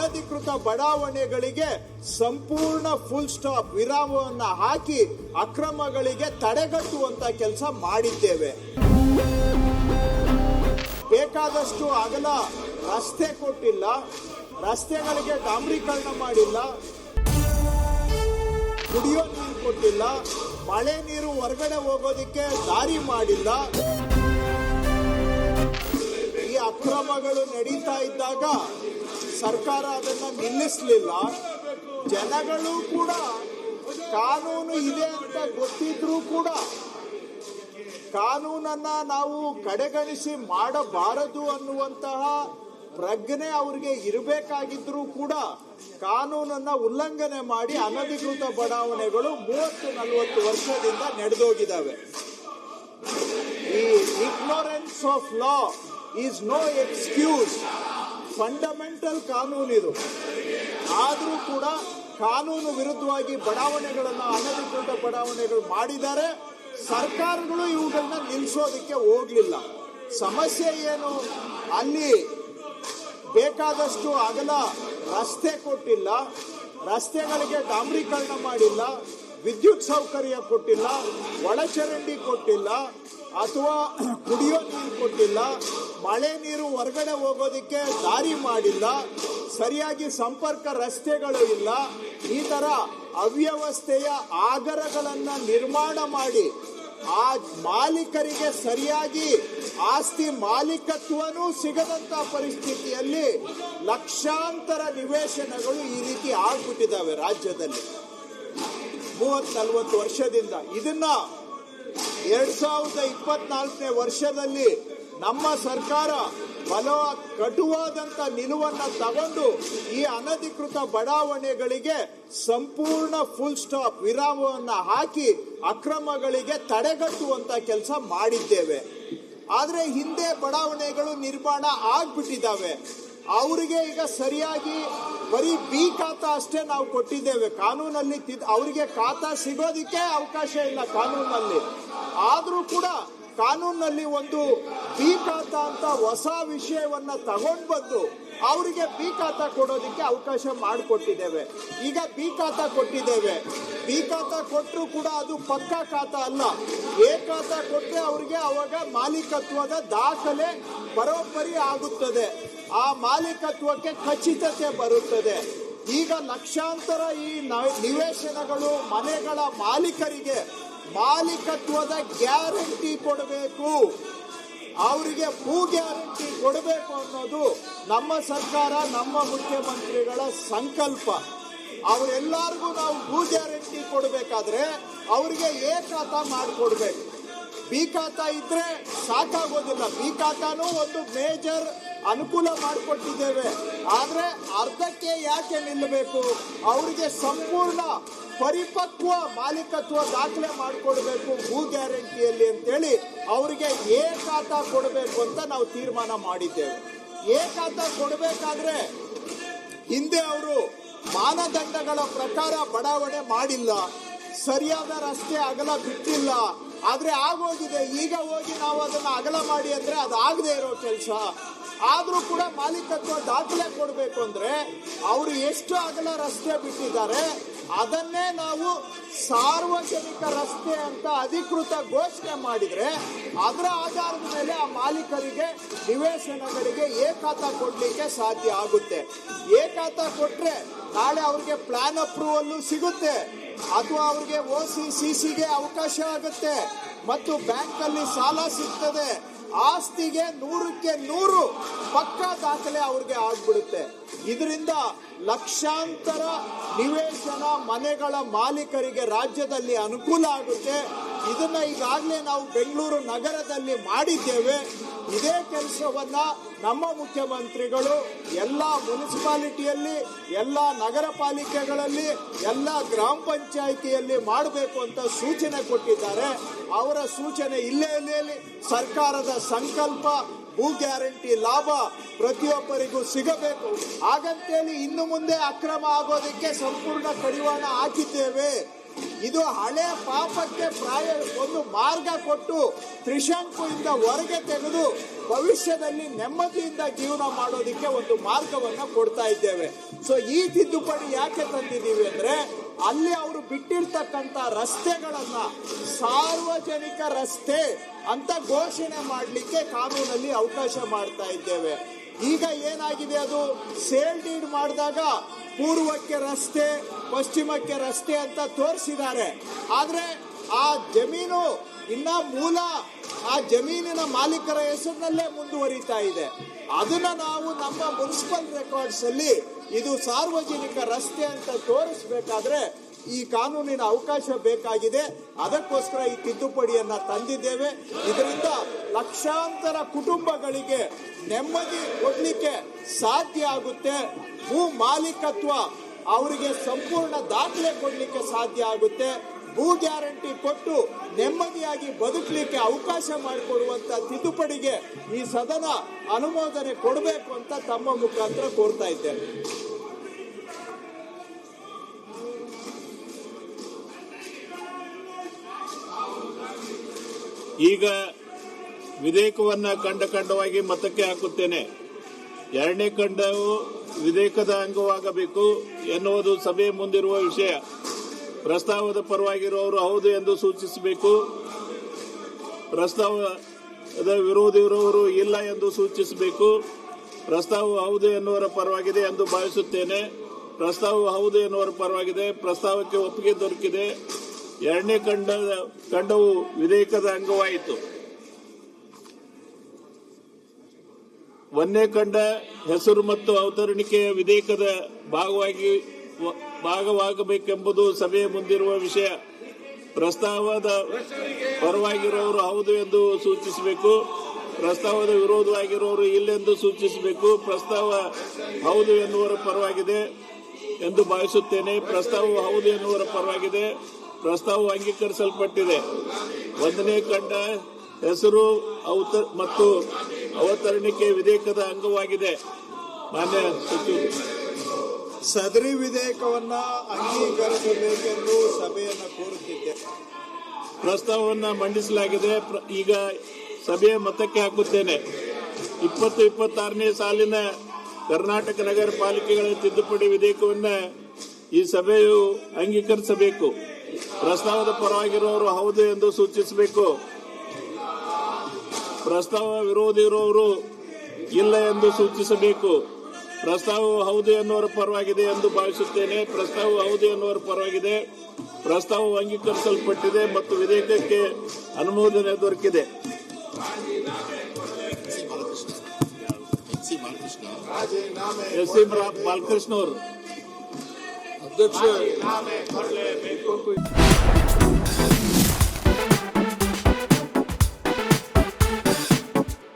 ಅನಧಿಕೃತ ಬಡಾವಣೆಗಳಿಗೆ ಸಂಪೂರ್ಣ full stop ವಿರಾಮವನ್ನು ಹಾಕಿ ಅಕ್ರಮಗಳಿಗೆ ತಡೆಗಟ್ಟುವಂತ ಕೆಲಸ ಮಾಡಿದ್ದೇವೆ. ಬೇಕಾದಷ್ಟು ಅಗಲ ರಸ್ತೆ ಕೊಟ್ಟಿಲ್ಲ, ರಸ್ತೆಗಳಿಗೆ ಡಾಂಬರೀಕರಣ ಮಾಡಿಲ್ಲ, ಕುಡಿಯೋ ನೀರು ಕೊಟ್ಟಿಲ್ಲ, ಮಳೆ ನೀರು ಹೊರಗಡೆ ಹೋಗೋದಿಕ್ಕೆ ದಾರಿ ಮಾಡಿಲ್ಲ. ಈ ಅಕ್ರಮಗಳು ನಡೀತಾ ಇದ್ದಾಗ ಸರ್ಕಾರ ಅದನ್ನ ನಿಲ್ಲಿಸಲಿಲ್ಲ. ಜನಗಳು ಕೂಡ ಕಾನೂನು ಇದೆ ಅಂತ ಗೊತ್ತಿದ್ರೂ ಕೂಡ ಕಾನೂನನ್ನ ನಾವು ಕಡೆಗಣಿಸಿ ಮಾಡಬಾರದು ಅನ್ನುವಂತಹ ಪ್ರಜ್ಞೆ ಅವರಿಗೆ ಇರಬೇಕಾಗಿದ್ರೂ ಕೂಡ ಕಾನೂನನ್ನ ಉಲ್ಲಂಘನೆ ಮಾಡಿ ಅನಧಿಕೃತ ಬಡಾವಣೆಗಳು 30-40 ವರ್ಷದಿಂದ ನಡೆದೋಗಿದ್ದಾವೆ. ಈ ignorance of law is no excuse. Fundamental ಕಾನೂನು ಇದು. ಆದರೂ ಕೂಡ ಕಾನೂನು ವಿರುದ್ಧವಾಗಿ ಬಡಾವಣೆಗಳನ್ನು ಅನಧಿಕೃತ ಬಡಾವಣೆಗಳು ಮಾಡಿದ್ದಾರೆ. ಸರ್ಕಾರಗಳು ಇವುಗಳನ್ನ ನಿಲ್ಲಿಸೋದಕ್ಕೆ ಹೋಗ್ಲಿಲ್ಲ. ಸಮಸ್ಯೆ ಏನು? ಅಲ್ಲಿ ಬೇಕಾದಷ್ಟು ಅಗಲ ರಸ್ತೆ ಕೊಟ್ಟಿಲ್ಲ, ರಸ್ತೆಗಳಿಗೆ ಡಾಂಬರೀಕರಣ ಮಾಡಿಲ್ಲ, ವಿದ್ಯುತ್ ಸೌಕರ್ಯ ಕೊಟ್ಟಿಲ್ಲ, ಒಳಚರಂಡಿ ಕೊಟ್ಟಿಲ್ಲ, ಅಥವಾ ಕುಡಿಯೋ ನೀರು ಕೊಟ್ಟಿಲ್ಲ, ಮಳೆ ನೀರು ಹೊರಗಡೆ ಹೋಗೋದಕ್ಕೆ ದಾರಿ ಮಾಡಿಲ್ಲ, ಸರಿಯಾಗಿ ಸಂಪರ್ಕ ರಸ್ತೆಗಳು ಇಲ್ಲ. ಈ ತರ ಅವ್ಯವಸ್ಥೆಯ ಆಗರಗಳನ್ನು ನಿರ್ಮಾಣ ಮಾಡಿ ಆ ಮಾಲೀಕರಿಗೆ ಸರಿಯಾಗಿ ಆಸ್ತಿ ಮಾಲೀಕತ್ವನೂ ಸಿಗದಂತ ಪರಿಸ್ಥಿತಿಯಲ್ಲಿ ಲಕ್ಷಾಂತರ ನಿವೇಶನಗಳು ಈ ರೀತಿ ಆಗ್ಬಿಟ್ಟಿದ್ದಾವೆ ರಾಜ್ಯದಲ್ಲಿ 30-40 ವರ್ಷದಿಂದ. ಇದನ್ನ 2024ನೇ ವರ್ಷದಲ್ಲಿ ನಮ್ಮ ಸರ್ಕಾರ ಕಟುವಾದಂತ ನಿಲುವನ್ನು ತಗೊಂಡು ಈ ಅನಧಿಕೃತ ಬಡಾವಣೆಗಳಿಗೆ ಸಂಪೂರ್ಣ ಫುಲ್ ಸ್ಟಾಪ್ ವಿರಾಮವನ್ನು ಹಾಕಿ ಅಕ್ರಮಗಳಿಗೆ ತಡೆಗಟ್ಟುವಂತ ಕೆಲಸ ಮಾಡಿದ್ದೇವೆ. ಆದ್ರೆ ಹಿಂದೆ ಬಡಾವಣೆಗಳು ನಿರ್ಮಾಣ ಆಗ್ಬಿಟ್ಟಿದ್ದಾವೆ. ಅವರಿಗೆ ಈಗ ಸರಿಯಾಗಿ ಬರೀ ಬಿ ಖಾತಾ ಅಷ್ಟೇ ನಾವು ಕೊಟ್ಟಿದ್ದೇವೆ. ಕಾನೂನಲ್ಲಿ ಅವರಿಗೆ ಖಾತಾ ಸಿಗೋದಿಕ್ಕೆ ಅವಕಾಶ ಇಲ್ಲ ಕಾನೂನಲ್ಲಿ. ಆದ್ರೂ ಕೂಡ ಕಾನೂನಲ್ಲಿ ಒಂದು ಬಿ ಖಾತಾ ಅಂತ ಹೊಸ ವಿಷಯವನ್ನ ತಗೊಂಡು ಬಂದು ಅವರಿಗೆ ಬಿ ಖಾತಾ ಕೊಡೋದಕ್ಕೆ ಅವಕಾಶ ಮಾಡಿಕೊಟ್ಟಿದ್ದೇವೆ. ಈಗ ಬಿ ಖಾತಾ ಕೊಟ್ಟಿದ್ದೇವೆ. ಬಿ ಖಾತಾ ಕೊಟ್ಟರು ಕೂಡ ಅದು ಪಕ್ಕಾ ಖಾತಾ ಅಲ್ಲ. ಎ ಖಾತಾ ಕೊಟ್ಟರೆ ಅವರಿಗೆ ಅವಾಗ ಮಾಲೀಕತ್ವದ ದಾಖಲೆ ಬರೋಬ್ಬರಿ ಆಗುತ್ತದೆ, ಆ ಮಾಲೀಕತ್ವಕ್ಕೆ ಖಚಿತತೆ ಬರುತ್ತದೆ. ಈಗ ಲಕ್ಷಾಂತರ ಈ ನಿವೇಶನಗಳು ಮನೆಗಳ ಮಾಲೀಕರಿಗೆ ಮಾಲೀಕತ್ವದ ಗ್ಯಾರಂಟಿ ಕೊಡಬೇಕು, ಅವರಿಗೆ ಭೂ ಗ್ಯಾರಂಟಿ ಕೊಡಬೇಕು ಅನ್ನೋದು ನಮ್ಮ ಸರ್ಕಾರ, ನಮ್ಮ ಮುಖ್ಯಮಂತ್ರಿಗಳ ಸಂಕಲ್ಪ. ಅವರೆಲ್ಲರಿಗೂ ನಾವು ಭೂ ಗ್ಯಾರಂಟಿ ಕೊಡಬೇಕಾದ್ರೆ ಅವರಿಗೆ ಎ ಖಾತಾ ಮಾಡಿಕೊಡ್ಬೇಕು. ಬಿ ಖಾತಾ ಇದ್ರೆ ಸಾಕಾಗೋದಿಲ್ಲ. ಬಿ ಖಾತಾನು ಒಂದು ಮೇಜರ್ ಅನುಕೂಲ ಮಾಡಿಕೊಟ್ಟಿದ್ದೇವೆ. ಆದ್ರೆ ಅರ್ಧಕ್ಕೆ ಯಾಕೆ ನಿಲ್ಲಬೇಕು? ಅವರಿಗೆ ಸಂಪೂರ್ಣ ಪರಿಪಕ್ವ ಮಾಲೀಕತ್ವ ದಾಖಲೆ ಮಾಡಿಕೊಡ್ಬೇಕು ಭೂ ಗ್ಯಾರಂಟಿಯಲ್ಲಿ ಅಂತೇಳಿ ಅವರಿಗೆ ಎ ಖಾತಾ ಕೊಡಬೇಕು ಅಂತ ನಾವು ತೀರ್ಮಾನ ಮಾಡಿದ್ದೇವೆ. ಎ ಖಾತಾ ಕೊಡಬೇಕಾದ್ರೆ ಹಿಂದೆ ಅವರು ಮಾನದಂಡಗಳ ಪ್ರಕಾರ ಬಡಾವಣೆ ಮಾಡಿಲ್ಲ, ಸರಿಯಾದ ರಸ್ತೆ ಅಗಲ ಬಿಟ್ಟಿಲ್ಲ. ಆದ್ರೆ ಆಗೋಗಿದೆ. ಈಗ ಹೋಗಿ ನಾವು ಅದನ್ನ ಅಗಲ ಮಾಡಿ ಅಂದ್ರೆ ಅದು ಆಗದೆ ಇರೋ ಕೆಲಸ. ಆದ್ರೂ ಕೂಡ ಮಾಲೀಕತ್ವ ದಾಖಲೆ ಕೊಡಬೇಕು ಅಂದ್ರೆ ಅವರು ಎಷ್ಟು ಅಗಲ ರಸ್ತೆ ಬಿಟ್ಟಿದ್ದಾರೆ ಅದನ್ನೇ ನಾವು ಸಾರ್ವಜನಿಕ ರಸ್ತೆ ಅಂತ ಅಧಿಕೃತ ಘೋಷಣೆ ಮಾಡಿದ್ರೆ ಅದರ ಆಧಾರದ ಮೇಲೆ ಆ ಮಾಲೀಕರಿಗೆ ನಿವೇಶನಗಳಿಗೆ ಎ ಖಾತಾ ಕೊಡ್ಲಿಕ್ಕೆ ಸಾಧ್ಯ ಆಗುತ್ತೆ. ಎ ಖಾತಾ ಕೊಟ್ರೆ ನಾಳೆ ಅವ್ರಿಗೆ ಪ್ಲಾನ್ ಅಪ್ರೂವಲ್ ಸಿಗುತ್ತೆ, ಅಥವಾ ಅವ್ರಿಗೆ OC/CCಗೆ ಅವಕಾಶ ಆಗುತ್ತೆ, ಮತ್ತು ಬ್ಯಾಂಕ್ ಅಲ್ಲಿ ಸಾಲ ಸಿಗ್ತದೆ. ಆಸ್ತಿಗೆ 100ಕ್ಕೆ 100 ಪಕ್ಕಾ ದಾಖಲೆ ಅವ್ರಿಗೆ ಆಗ್ಬಿಡುತ್ತೆ. ಇದರಿಂದ ಲಕ್ಷಾಂತರ ನಿವೇಶನ ಮನೆಗಳ ಮಾಲೀಕರಿಗೆ ರಾಜ್ಯದಲ್ಲಿ ಅನುಕೂಲ ಆಗುತ್ತೆ. ಇದನ್ನ ಈಗಾಗಲೇ ನಾವು ಬೆಂಗಳೂರು ನಗರದಲ್ಲಿ ಮಾಡಿದ್ದೇವೆ. ಇದೇ ಕೆಲಸವನ್ನ ನಮ್ಮ ಮುಖ್ಯಮಂತ್ರಿಗಳು ಎಲ್ಲ ಮುನ್ಸಿಪಾಲಿಟಿಯಲ್ಲಿ, ಎಲ್ಲ ನಗರ ಪಾಲಿಕೆಗಳಲ್ಲಿ, ಎಲ್ಲ ಗ್ರಾಮ ಪಂಚಾಯಿತಿಯಲ್ಲಿ ಮಾಡಬೇಕು ಅಂತ ಸೂಚನೆ ಕೊಟ್ಟಿದ್ದಾರೆ. ಅವರ ಸೂಚನೆ ಇಲ್ಲೇ ಸರ್ಕಾರದ ಸಂಕಲ್ಪ ಭೂ ಗ್ಯಾರಂಟಿ ಲಾಭ ಪ್ರತಿಯೊಬ್ಬರಿಗೂ ಸಿಗಬೇಕು. ಹಾಗಂತೇಳಿ ಇನ್ನು ಮುಂದೆ ಅಕ್ರಮ ಆಗೋದಕ್ಕೆ ಸಂಪೂರ್ಣ ಕಡಿವಾಣ ಹಾಕಿದ್ದೇವೆ. ಇದು ಹಳೆ ಪಾಪಕ್ಕೆ ಒಂದು ಮಾರ್ಗ ಕೊಟ್ಟು ತ್ರಿಶಂಕುಯಿಂದ ಹೊರಗೆ ತೆಗೆದು ಭವಿಷ್ಯದಲ್ಲಿ ನೆಮ್ಮದಿಯಿಂದ ಜೀವನ ಮಾಡೋದಕ್ಕೆ ಒಂದು ಮಾರ್ಗವನ್ನ ಕೊಡ್ತಾ ಇದ್ದೇವೆ. ಸೊ ಈ ತಿದ್ದುಪಡಿ ಯಾಕೆ ತಂದಿದ್ದೀವಿ ಅಂದ್ರೆ ಅಲ್ಲಿ ಅವರು ಬಿಟ್ಟಿರ್ತಕ್ಕಂಥ ರಸ್ತೆಗಳನ್ನ ಸಾರ್ವಜನಿಕ ರಸ್ತೆ ಅಂತ ಘೋಷಣೆ ಮಾಡಲಿಕ್ಕೆ ಕಾನೂನಲ್ಲಿ ಅವಕಾಶ ಮಾಡ್ತಾ ಇದ್ದೇವೆ. ಈಗ ಏನಾಗಿದೆ, ಅದು ಸೇಲ್ ಡೀಡ್ ಮಾಡಿದಾಗ ಪೂರ್ವಕ್ಕೆ ರಸ್ತೆ, ಪಶ್ಚಿಮಕ್ಕೆ ರಸ್ತೆ ಅಂತ ತೋರಿಸಿದ್ದಾರೆ. ಆದ್ರೆ ಆ ಜಮೀನು ಇನ್ನ ಮೂಲ ಆ ಜಮೀನಿನ ಮಾಲೀಕರ ಹೆಸರಿನಲ್ಲೇ ಮುಂದುವರಿತಾ ಇದೆ. ಅದನ್ನ ನಾವು ನಮ್ಮ ಮುನ್ಸಿಪಲ್ ರೆಕಾರ್ಡ್ಸ್ ಅಲ್ಲಿ ಇದು ಸಾರ್ವಜನಿಕ ರಸ್ತೆ ಅಂತ ತೋರಿಸಬೇಕಾದ್ರೆ ಈ ಕಾನೂನಿನ ಅವಕಾಶ ಬೇಕಾಗಿದೆ. ಅದಕ್ಕೋಸ್ಕರ ಈ ತಿದ್ದುಪಡಿಯನ್ನ ತಂದಿದ್ದೇವೆ. ಇದರಿಂದ ಲಕ್ಷಾಂತರ ಕುಟುಂಬಗಳಿಗೆ ನೆಮ್ಮದಿ ಕೊಡ್ಲಿಕ್ಕೆ ಸಾಧ್ಯ ಆಗುತ್ತೆ. ಭೂ ಮಾಲೀಕತ್ವ ಅವರಿಗೆ ಸಂಪೂರ್ಣ ದಾಖಲೆ ಕೊಡ್ಲಿಕ್ಕೆ ಸಾಧ್ಯ ಆಗುತ್ತೆ. ಭೂ ಗ್ಯಾರಂಟಿ ಕೊಟ್ಟು ನೆಮ್ಮದಿಯಾಗಿ ಬದುಕಲಿಕ್ಕೆ ಅವಕಾಶ ಮಾಡಿಕೊಡುವಂತ ತಿದ್ದುಪಡಿಗೆ ಈ ಸದನ ಅನುಮೋದನೆ ಕೊಡಬೇಕು ಅಂತ ತಮ್ಮ ಮುಖಾಂತರ ಕೋರ್ತಾ ಇದ್ದೇನೆ. ಈಗ ವಿಧೇಯಕವನ್ನ ಖಂಡವಾಗಿ ಮತಕ್ಕೆ ಹಾಕುತ್ತೇನೆ. ಎರಡನೇ ಖಂಡವು ವಿಧೇಯಕದ ಅಂಗವಾಗಬೇಕು ಎನ್ನುವುದು ಸಭೆ ಮುಂದಿರುವ ವಿಷಯ. ಪ್ರಸ್ತಾವದ ಪರವಾಗಿರುವವರು ಹೌದು ಎಂದು ಸೂಚಿಸಬೇಕು. ಪ್ರಸ್ತಾವದ ವಿರೋಧಿ ಇರುವವರು ಇಲ್ಲ ಎಂದು ಸೂಚಿಸಬೇಕು. ಪ್ರಸ್ತಾವವು ಹೌದು ಎನ್ನುವರ ಪರವಾಗಿದೆ ಎಂದು ಭಾವಿಸುತ್ತೇನೆ. ಪ್ರಸ್ತಾವವು ಹೌದು ಎನ್ನುವರ ಪರವಾಗಿದೆ. ಪ್ರಸ್ತಾವಕ್ಕೆ ಒಪ್ಪಿಗೆ ದೊರಕಿದೆ. ಎರಡನೇ ಖಂಡವು ವಿಧೇಯಕದ ಅಂಗವಾಯಿತು. ಒಂದನೇ ಖಂಡ ಹೆಸರು ಮತ್ತು ಅವತರಣಿಕೆಯ ವಿಧೇಯಕದ ಭಾಗವಾಗಬೇಕೆಂಬುದು ಸಭೆಯ ಮುಂದಿರುವ ವಿಷಯ. ಪ್ರಸ್ತಾವದ ಪರವಾಗಿರುವವರು ಹೌದು ಎಂದು ಸೂಚಿಸಬೇಕು. ಪ್ರಸ್ತಾವದ ವಿರೋಧವಾಗಿರುವವರು ಇಲ್ಲೆಂದು ಸೂಚಿಸಬೇಕು. ಪ್ರಸ್ತಾವ ಹೌದು ಎನ್ನುವರ ಪರವಾಗಿದೆ ಎಂದು ಭಾವಿಸುತ್ತೇನೆ. ಪ್ರಸ್ತಾವವು ಹೌದು ಎನ್ನುವರ ಪರವಾಗಿದೆ. ಪ್ರಸ್ತಾವವು ಅಂಗೀಕರಿಸಲ್ಪಟ್ಟಿದೆ. ಒಂದನೇ ಖಂಡ ಹೆಸರು ಮತ್ತು ಅವತರಣಿಕೆ ವಿಧೇಯಕದ ಅಂಗವಾಗಿದೆ. ಮಾನ್ಯ ಸಚಿವರು, ಸದರಿ ವಿಧೇಯಕವನ್ನ ಅಂಗೀಕರಿಸಬೇಕೆಂದು ಸಭೆಯನ್ನು ಕೋರುತ್ತಿದ್ದೆ. ಪ್ರಸ್ತಾವವನ್ನು ಮಂಡಿಸಲಾಗಿದೆ. ಈಗ ಸಭೆಯ ಮತಕ್ಕೆ ಹಾಕುತ್ತೇನೆ. 2026ನೇ ಸಾಲಿನ ಕರ್ನಾಟಕ ನಗರ ಪಾಲಿಕೆಗಳ ತಿದ್ದುಪಡಿ ವಿಧೇಯಕವನ್ನು ಈ ಸಭೆಯು ಅಂಗೀಕರಿಸಬೇಕು. ಪ್ರಸ್ತಾವದ ಪರವಾಗಿರುವವರು ಹೌದು ಎಂದು ಸೂಚಿಸಬೇಕು. ಪ್ರಸ್ತಾವ ವಿರೋಧಿ ಇರುವವರು ಇಲ್ಲ ಎಂದು ಸೂಚಿಸಬೇಕು. ಪ್ರಸ್ತಾವವು ಹೌದು ಎನ್ನುವರ ಪರವಾಗಿದೆ ಎಂದು ಭಾವಿಸುತ್ತೇನೆ. ಪ್ರಸ್ತಾವವು ಹೌದು ಎನ್ನುವರ ಪರವಾಗಿದೆ. ಪ್ರಸ್ತಾವವು ಅಂಗೀಕರಿಸಲ್ಪಟ್ಟಿದೆ ಮತ್ತು ವಿಧೇಯಕಕ್ಕೆ ಅನುಮೋದನೆ ದೊರಕಿದೆ. ಎಸ್ ಸಿ ಬಾಲಕೃಷ್ಣ ಅವರು ಅಧ್ಯಕ್ಷ